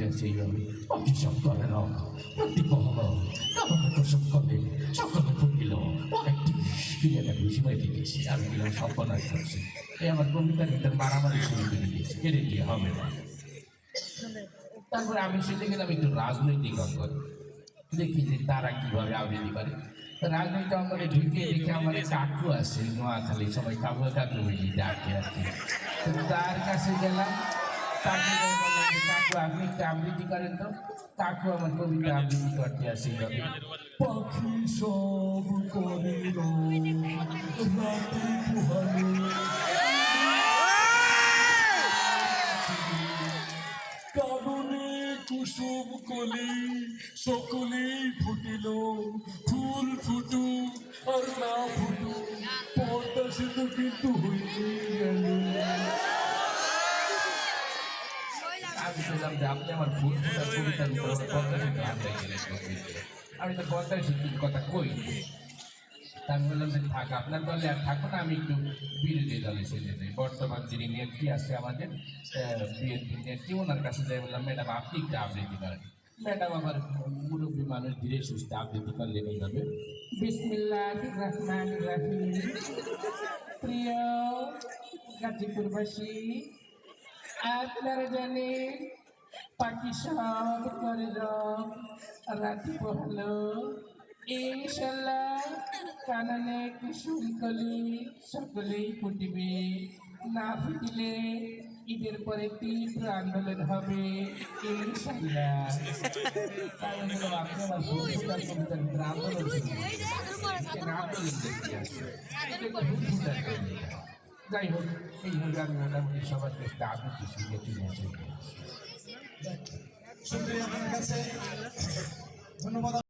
ফুটে সেইভাবে অভিশাপ করে না প্রতিজ্ঞ হলো কামনা প্রসব করে সকলে ফুটিল অনেকটি ক্রিয়াটা বেশি মেরে দিয়েছি আমি দিলাম সর্বনাশ করছি এই আমার কবিতার ভিতর মারামারি শুরু করে দিয়েছি কেড়ে দিয়ে হবে না। তারপরে আমি সেটা গেলাম একটু রাজনৈতিক অঙ্গন দেখি যে তারা কিভাবে আবৃত্তি করে রাজনৈতিক অঙ্গনে ঢুকে দেখে আমার কাকু আছে নোয়াখালী সবাই কাকু কাকু বলি ডাকে আর কি তার কাছে গেলাম তাকে বললাম যে কাকু আপনি একটা আবৃত্তি করেন তো কাকু আমার কবিতা আবৃত্তি করতে আসে পাখি সব করিল রাতে পুহালো কাননে কুসুম কলি সকলেই ফুটিল ফুল ফুটু আর না ফুটু পর্দা সেতু কিন্তু হইতে গেল। আমি বললাম যে আপনি আমার ফুল ফুটার কবিতার আমি তো পর্দা সেতুর কথা কই আমি বললাম যে থাক আপনার দলে আর থাকো না আমি একটু বিরোধী দলে চলে যাই বর্তমান যিনি নেত্রী আছে আমাদের বিএনপি নেত্রী ওনার কাছে যাই বললাম ম্যাডাম আপনি একটু আবৃত্তি করেন ম্যাডাম আমার মুরব্বী মানুষ ধীরে সুস্থ আবৃত্তি করলেন এইভাবে বিসমিল্লাহির রহমানির রহিম প্রিয় গাজীপুরবাসী আপনারা জানেন পাখি সব করে রাতি পোহালো ইনশাল্লাহ কাননে কুসুম কলি সকলেই ফুটিবে না ফুটিলে ঈদের পরে তীব্র আন্দোলন হবে ইনশাল্লাহ। যাই হোক এই হোক আমি মোটামুটি সবার কাছে আবৃত্তি শিখে চলে আসে। শুক্রিয়া আপনার কাছে ধন্যবাদ।